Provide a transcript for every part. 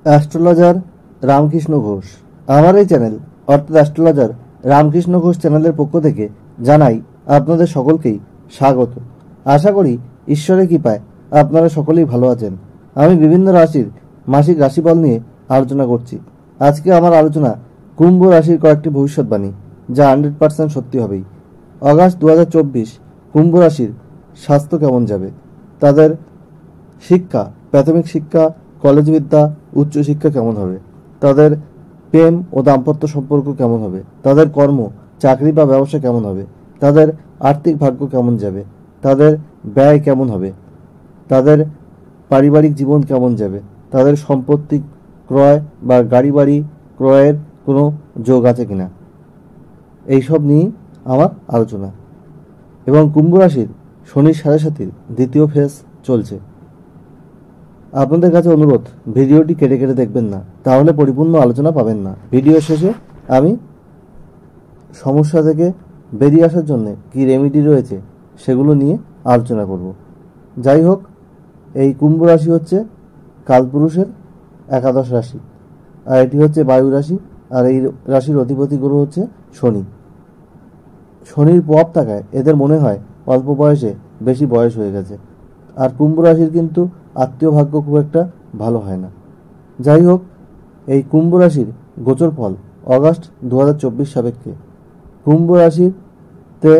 Astrologer Ramakrishna Ghosh. আমার এই channel অর্থাৎ অ্যাস্ট্রোলজার রামকৃষ্ণ ঘোষ চ্যানেলের পক্ষ থেকে জানাই আপনাদের সকলকেই স্বাগত। আশা করি ঈশ্বরের কৃপায় আপনারা সকলেই ভালো আছেন। আমি বিভিন্ন রাশির মাসিক রাশিফল নিয়ে আলোচনা করছি। আজকে আমার আলোচনা কুম্ভ রাশির কয়েকটি ভবিষ্যৎবাণী, যা 100% সত্যি হবেই। অগাস্ট 2024 কুম্ভ রাশির স্বাস্থ্য কেমন যাবে, তাদের শিক্ষা, প্রাথমিক শিক্ষা, কলেজ বিদ্যা, উচ্চশিক্ষা কেমন হবে, তাদের প্রেম ও দাম্পত্য সম্পর্ক কেমন হবে, তাদের কর্ম, চাকরি বা ব্যবসা কেমন হবে, তাদের আর্থিক ভাগ্য কেমন যাবে, তাদের ব্যয় কেমন হবে, তাদের পারিবারিক জীবন কেমন যাবে, তাদের সম্পত্তি ক্রয় বা গাড়ি বাড়ি ক্রয়ের কোনো যোগ আছে কিনা, এইসব নিয়েই আমার আলোচনা। এবং কুম্ভ রাশির শনির 7.5 দ্বিতীয় ফেজ চলছে। আপনাদের কাছে অনুরোধ, ভিডিওটি কেটে কেটে দেখবেন না, তাহলে পরিপূর্ণ আলোচনা পাবেন না। ভিডিও শেষে আমি সমস্যা থেকে বেরিয়ে আসার জন্য কী রেমেডি রয়েছে সেগুলো নিয়ে আলোচনা করব। যাই হোক, এই কুম্ভ রাশি হচ্ছে কালপুরুষের একাদশ রাশি, আর এটি হচ্ছে বায়ু রাশি, আর এই রাশির অধিপতি গ্রহ হচ্ছে শনি। শনির প্রভাব থাকায় এদের মনে হয় অল্প বয়সে বেশি বয়স হয়ে গেছে। আর কুম্ভ রাশির কিন্তু আত্মীয় ভাগ্য খুব একটা ভালো হয় না। যাই হোক, এই কুম্ভ রাশির গোচর ফল অগাস্ট 2024 সাপেক্ষে কুম্ভ রাশিতে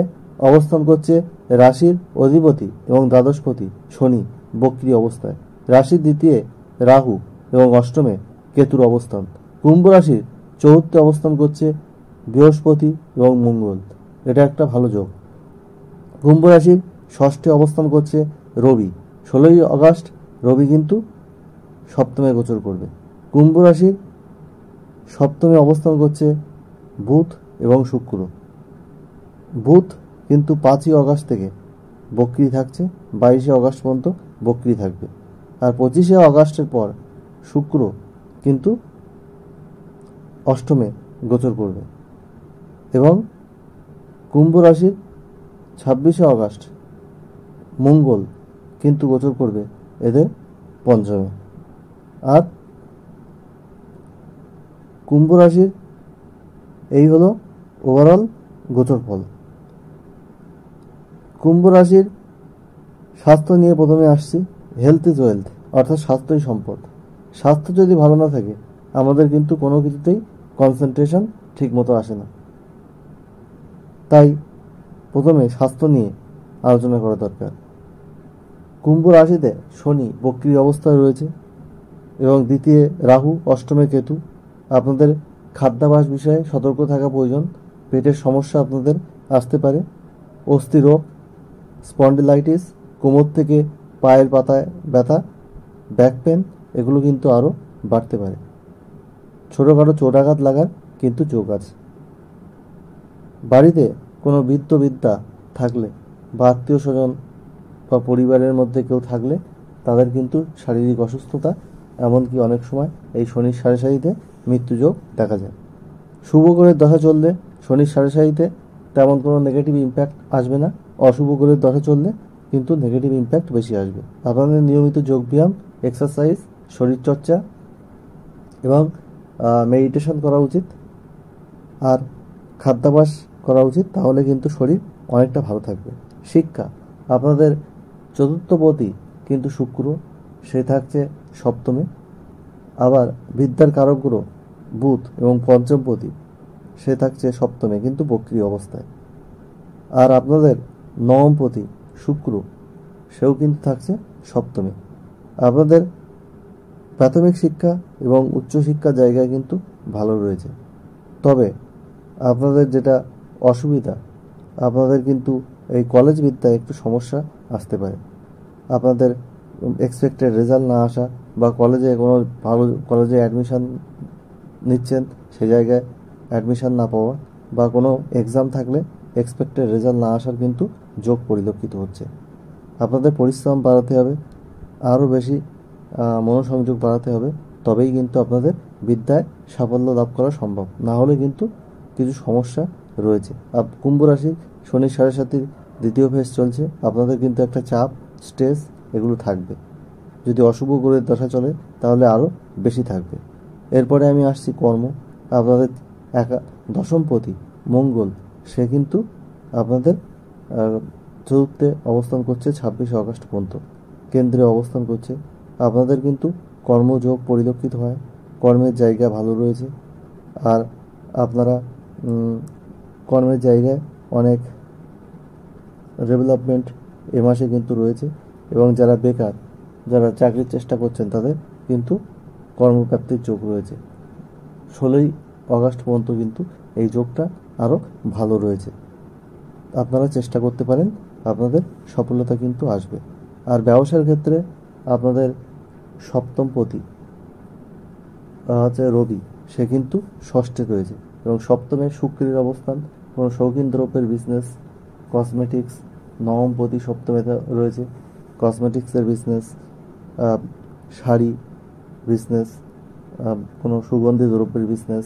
অবস্থান করছে রাশির অধিপতি এবং দ্বাদশপতি শনি বক্রী অবস্থায়, রাশির দ্বিতীয় রাহু এবং অষ্টমে কেতুর অবস্থান। কুম্ভ রাশির চতুর্থে অবস্থান করছে বৃহস্পতি এবং মঙ্গল, এটা একটা ভালো যোগ। কুম্ভ রাশির ষষ্ঠে অবস্থান করছে রবি। 16ই অগাস্ট রবি কিন্তু সপ্তমে গোচর করবে। কুম্ভ রাশির সপ্তমে অবস্থান করছে বুধ এবং শুক্র। বুধ কিন্তু 5ই অগাস্ট থেকে বক্রী থাকছে, 22শে অগাস্ট পর্যন্ত বক্রী থাকবে। আর 25শে অগাস্টের পর শুক্র কিন্তু অষ্টমে গোচর করবে। এবং কুম্ভ রাশির 26শে অগাস্ট মঙ্গল কিন্তু গোচর করবে এদের পঞ্চমে। আর কুম্ভ রাশির এই হলো ওভারঅল গোচর ফল। কুম্ভ রাশির স্বাস্থ্য নিয়ে প্রথমে আসছি। হেলথ ইজ ওয়েলথ, অর্থাৎ স্বাস্থ্যই সম্পদ। স্বাস্থ্য যদি ভালো না থাকে আমাদের কিন্তু কোনো কিছুতেই কনসেন্ট্রেশন ঠিক মতো আসে না। তাই প্রথমে স্বাস্থ্য নিয়ে আলোচনা করা দরকার। কুম্ভ রাশিতে শনি বক্রী অবস্থায় রয়েছে এবং দ্বিতীয় রাহু, অষ্টমে কেতু। আপনাদের খাদ্যাভ্যাস বিষয়ে সতর্ক থাকা প্রয়োজন। পেটের সমস্যা আপনাদের আসতে পারে, অস্থি রোগ, স্পন্ডিলাইটিস, কোমর থেকে পায়ের পাতায় ব্যথা, ব্যাক পেন, এগুলো কিন্তু আরও বাড়তে পারে। ছোটোখাটো চোটাঘাত লাগার কিন্তু যোগ আছে। বাড়িতে কোনো বৃদ্ধ বৃদ্ধা থাকলে বা আত্মীয় স্বজন বা পরিবারের মধ্যে কেউ থাকলে তাদের কিন্তু শারীরিক অসুস্থতা, এমনকি অনেক সময় এই শনির 7.5-তে মৃত্যুযোগ দেখা যায়। শুভ গ্রহের দশা চললে শনির 7.5-তে তেমন কোনো নেগেটিভ ইম্প্যাক্ট আসবে না। অশুভ গ্রহের দশা চললে কিন্তু নেগেটিভ ইম্প্যাক্ট বেশি আসবে। আপনাদের নিয়মিত যোগব্যায়াম, এক্সারসাইজ, শরীরচর্চা এবং মেডিটেশন করা উচিত, আর খাদ্যাভ্যাস করা উচিত, তাহলে কিন্তু শরীর অনেকটা ভালো থাকবে। শিক্ষা, আপনাদের চতুর্থপতি কিন্তু শুক্র, সে থাকছে সপ্তমে। আবার বিদ্যার কারক গ্রহ বুধ এবং পঞ্চমপতি সে থাকছে সপ্তমে কিন্তু বক্রী অবস্থায়। আর আপনাদের নবমপতি শুক্র, সেও কিন্তু থাকছে সপ্তমে। আপনাদের প্রাথমিক শিক্ষা এবং উচ্চশিক্ষার জায়গায় কিন্তু ভালো রয়েছে। তবে আপনাদের যেটা অসুবিধা, আপনাদের কিন্তু এই কলেজ বিদ্যায় একটু সমস্যা আসতে পারে। আপনাদের এক্সপেক্টেড রেজাল্ট না আসা, বা কলেজে কোনো ভালো কলেজে অ্যাডমিশান নিচ্ছেন সে জায়গায় অ্যাডমিশান না পাওয়া, বা কোনো এক্সাম থাকলে এক্সপেক্টেড রেজাল্ট না আসার কিন্তু যোগ পরিলক্ষিত হচ্ছে। আপনাদের পরিশ্রম বাড়াতে হবে, আরও বেশি মনোসংযোগ বাড়াতে হবে, তবেই কিন্তু আপনাদের বিদ্যায় সাফল্য লাভ করা সম্ভব। না হলে কিন্তু কিছু সমস্যা রয়েছে। কুম্ভ রাশি শনির 7.5 দ্বিতীয় ফেজ চলছে, আপনাদের কিন্তু একটা চাপ, স্ট্রেস এগুলো থাকবে। যদি অশুভ গ্রহের দশা চলে তাহলে আরও বেশি থাকবে। এরপরে আমি আসছি কর্ম। আপনাদের দশমপতি মঙ্গল, সে কিন্তু আপনাদের চতুর্থে অবস্থান করছে 26 আগস্ট পর্যন্ত, কেন্দ্রে অবস্থান করছে। আপনাদের কিন্তু কর্মযোগ পরিলক্ষিত হয়, কর্মের জায়গা ভালো রয়েছে। আর আপনারা কর্মের জায়গায় অনেক ডেভেলপমেন্ট এ মাসে কিন্তু রয়েছে। এবং যারা বেকার, যারা চাকরির চেষ্টা করছেন, তাদের কিন্তু কর্মপ্রাপ্তির যোগ রয়েছে। 16ই আগস্ট পর্যন্ত কিন্তু এই যোগটা আরও ভালো রয়েছে। আপনারা চেষ্টা করতে পারেন, আপনাদের সফলতা কিন্তু আসবে। আর ব্যবসার ক্ষেত্রে আপনাদের সপ্তমপতি হচ্ছে রবি, সে কিন্তু ষষ্ঠে রয়েছে এবং সপ্তমে শুক্রের অবস্থান। কোনো শৌখিন দ্রব্যের বিজনেস, কসমেটিক্স, নবমপতি সপ্তমে রয়েছে, কসমেটিক্সের বিজনেস, শাড়ি বিজনেস, কোনো সুগন্ধি দ্রব্যের বিজনেস,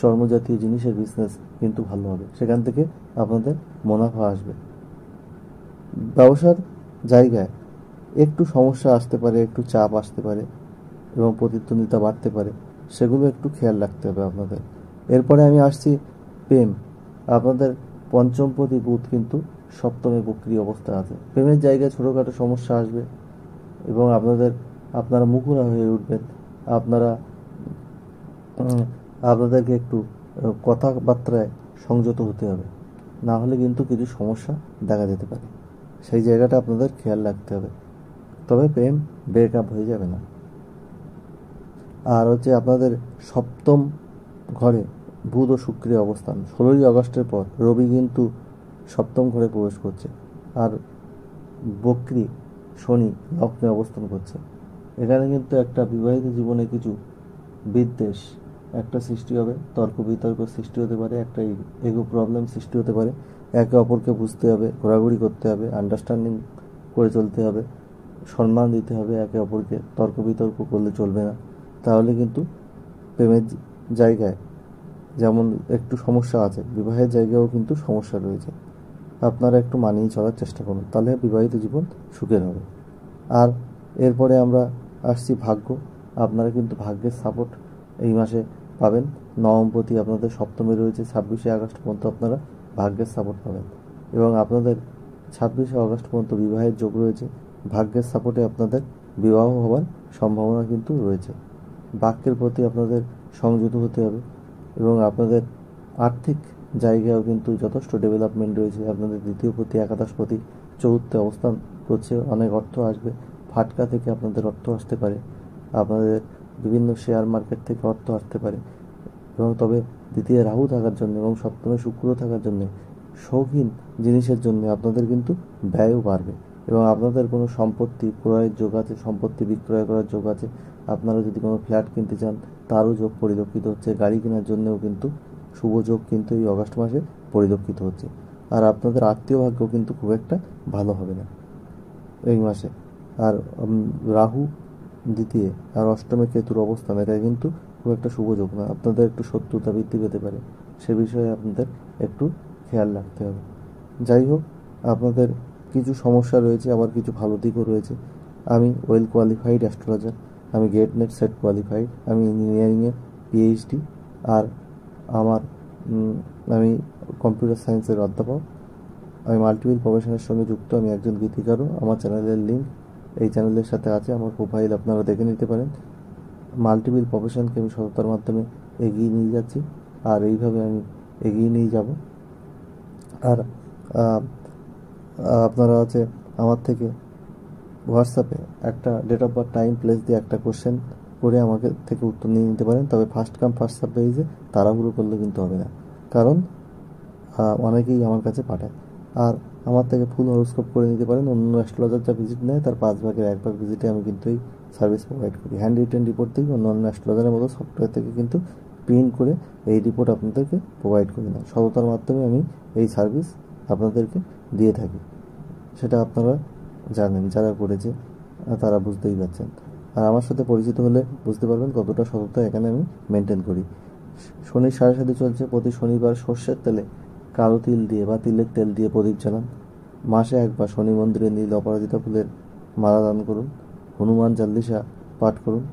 চর্মজাতীয় জিনিসের বিজনেস কিন্তু ভালো হবে, সেখান থেকে আপনাদের মুনাফা আসবে। ব্যবসার জায়গায় একটু সমস্যা আসতে পারে, একটু চাপ আসতে পারে এবং প্রতিদ্বন্দ্বিতা বাড়তে পারে, সেগুলো একটু খেয়াল রাখতে হবে আপনাদের। এরপরে আমি আসছি প্রেম। আপনাদের পঞ্চমপতি বুধ কিন্তু সপ্তমে বক্রী অবস্থা আছে। প্রেমের জায়গায় ছোটোখাটো সমস্যা আসবে এবং আপনারা মুখরা হয়ে উঠবেন। আপনাদেরকে একটু কথাবার্তায় সংযত হতে হবে, না হলে কিন্তু কিছু সমস্যা দেখা যেতে পারে, সেই জায়গাটা আপনাদের খেয়াল রাখতে হবে। তবে প্রেম ব্রেকআপ হয়ে যাবে না। আর হচ্ছে আপনাদের সপ্তম ঘরে বুধ ও শুক্রের অবস্থান। 16ই আগস্টের পর রবি কিন্তু সপ্তম ঘরে প্রবেশ করছে, আর বক্রী শনি লগ্নে অবস্থান করছে। এখানে কিন্তু একটা বিবাহিত জীবনে কিছু বিদ্বেষ একটা সৃষ্টি হবে, তর্ক বিতর্ক সৃষ্টি হতে পারে, একটা ইগো প্রবলেম সৃষ্টি হতে পারে। একে অপরকে বুঝতে হবে, ঘোরাঘুরি করতে হবে, আন্ডারস্ট্যান্ডিং করে চলতে হবে, সম্মান দিতে হবে একে অপরকে। তর্ক বিতর্ক করলে চলবে না, তাহলে কিন্তু প্রেমের জায়গায় যেমন একটু সমস্যা আছে, বিবাহের জায়গায়ও কিন্তু সমস্যা রয়েছে। আপনারা একটু মানিয়ে চলার চেষ্টা করুন, তাহলে বিবাহিত জীবন সুখের হবে। আর এরপরে আমরা আসছি ভাগ্য। আপনারা কিন্তু ভাগ্যের সাপোর্ট এই মাসে পাবেন। নবমপতি আপনাদের সপ্তমে রয়েছে, 26শে আগস্ট পর্যন্ত আপনারা ভাগ্যের সাপোর্ট পাবেন এবং আপনাদের 26শে আগস্ট পর্যন্ত বিবাহের যোগ রয়েছে। ভাগ্যের সাপোর্টে আপনাদের বিবাহ হওয়ার সম্ভাবনা কিন্তু রয়েছে। বাক্যের প্রতি আপনাদের সংযত হতে হবে এবং আপনাদের আর্থিক জায়গায়ও কিন্তু যথেষ্ট ডেভেলপমেন্ট রয়েছে। আপনাদের দ্বিতীয়পতি একাদশপতি চতুর্থে অবস্থান করছে, অনেক অর্থ আসবে। ফাটকা থেকে আপনাদের অর্থ আসতে পারে, আপনাদের বিভিন্ন শেয়ার মার্কেট থেকে অর্থ আসতে পারে। এবং তবে দ্বিতীয় রাহু থাকার জন্য এবং সপ্তমে শুক্র থাকার জন্য শৌখিন জিনিসের জন্য আপনাদের কিন্তু ব্যয়ও বাড়বে এবং আপনাদের কোনো সম্পত্তি ক্রয়ের যোগ আছে, সম্পত্তি বিক্রয় করার যোগ আছে। আপনারা যদি কোনো ফ্ল্যাট কিনতে চান, তারও যোগ পরিলক্ষিত হচ্ছে। গাড়ি কেনার জন্যও কিন্তু শুভ যোগ কিন্তু এই আগস্ট মাসে পরিলক্ষিত হচ্ছে। আর আপনাদের আত্মীয় ভাগ্য কিন্তু খুব একটা ভালো হবে না এই মাসে। আর রাহু দ্বিতীয় আর অষ্টমে কেতুর অবস্থান, এটা কিন্তু খুব একটা শুভ যোগ না। আপনাদের একটু শত্রুতা বৃদ্ধি পেতে পারে, সে বিষয়ে আপনাদের একটু খেয়াল রাখতে হবে। যাই হোক, আপনাদের কিছু সমস্যা রয়েছে, আবার কিছু ভালো দিকও রয়েছে। আমি ওয়েল কোয়ালিফাইড অ্যাস্ট্রোলজার, আমি গেট নেট সেট কোয়ালিফাইড, আমি ইঞ্জিনিয়ারিংয়ে পিএইচডি, আর আমি কম্পিউটার সায়েন্সের অধ্যাপক। আমি মাল্টিপল প্রফেশনের সঙ্গে যুক্ত, আমি একজন গীতিকারও। আমার চ্যানেলের লিঙ্ক এই চ্যানেলের সাথে আছে, আমার প্রোফাইল আপনারা দেখে নিতে পারেন। মাল্টিপল প্রফেশনকে আমি সততার মাধ্যমে এগিয়ে নিয়ে যাচ্ছি, আর এইভাবে আমি এগিয়ে নিয়ে যাব। আর আপনারা আমার থেকে হোয়াটসঅ্যাপে একটা date of birth, time, place দিয়ে একটা কোশ্চেন করে আমাকে থেকে উত্তর নিয়ে নিতে পারেন। তবে ফার্স্ট কাম ফার্স্ট সার্ভ বেসিসে তাড়াহুড়ো করলে কিন্তু হবে না, কারণ অনেকেই আমার কাছে পাঠায়। আর আমার থেকে ফুল হরোস্কোপ করে নিতে পারেন। অন্য অ্যাস্ট্রোলজার যা ভিজিট নেয় তার 5 ভাগের 1 ভাগ ভিজিটে আমি কিন্তু এই সার্ভিস প্রোভাইড করি। হ্যান্ড রিটেন রিপোর্ট থেকে অন্য অ্যাস্ট্রোলজারের মতো সফটওয়্যার থেকে কিন্তু প্রিন্ট করে এই রিপোর্ট আপনাদেরকে প্রোভাইড করি না। সততার মাধ্যমে আমি এই সার্ভিস আপনাদেরকে দিয়ে থাকি, সেটা আপনারা জানেন, যারা করেছে তারা বুঝতেই পারছেন। আর আমার সাথে পরিচিত হলে বুঝতে পারবেন কতটা সততা এখানে আমি মেনটেন করি। শনির 7.5 চলছে, প্রতি শনিবার সর্ষের তেলে কালো তিল দিয়ে বা তিলের তেল দিয়ে প্রদীপ জ্বালান। মাসে একবার শনি মন্দিরে নীল অপরাজিতা ফুলের মালা দান করুন। হনুমান চালিসা পাঠ করুন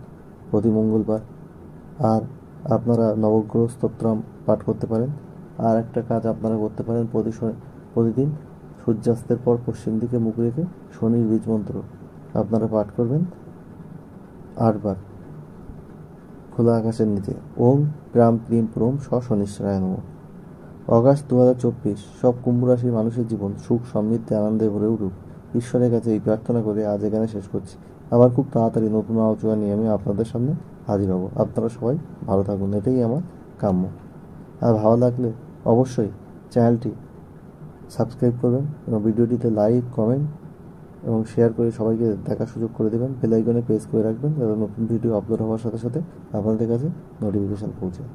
প্রতি মঙ্গলবার। আর আপনারা নবগ্রহ স্তোত্রম পাঠ করতে পারেন। আর একটা কাজ আপনারা করতে পারেন, প্রতিদিন সূর্যাস্তের পর পশ্চিম দিকে মুখ রেখে শনির বীজ মন্ত্র আপনারা পাঠ করবেন 8 বার খোলা আকাশের নিচে। ওম প্রাম ক্রিম প্রোম শনিশ্চরায় নমঃ। অগাস্ট 2024 সব কুম্ভ রাশির মানুষের জীবন সুখ সমৃদ্ধি আনন্দে ভরে উঠুক, ঈশ্বরের কাছে এই প্রার্থনা করে আজ এখানে শেষ করছি। আবার খুব তাড়াতাড়ি নতুন আলোচনা নিয়ে আমি আপনাদের সামনে হাজির হব। আপনারা সবাই ভালো থাকুন, এটাই আমার কাম্য। আর ভালো লাগলে অবশ্যই চ্যানেলটি সাবস্ক্রাইব করবেন এবং ভিডিওটিতে লাইক, কমেন্ট এবং শেয়ার করে সবাইকে দেখার সুযোগ করে দেবেন। বেল আইকনে প্রেস করে রাখবেন যাতে নতুন ভিডিও আপলোড হওয়ার সাথে সাথে আপনাদের কাছে নোটিফিকেশান পৌঁছায়।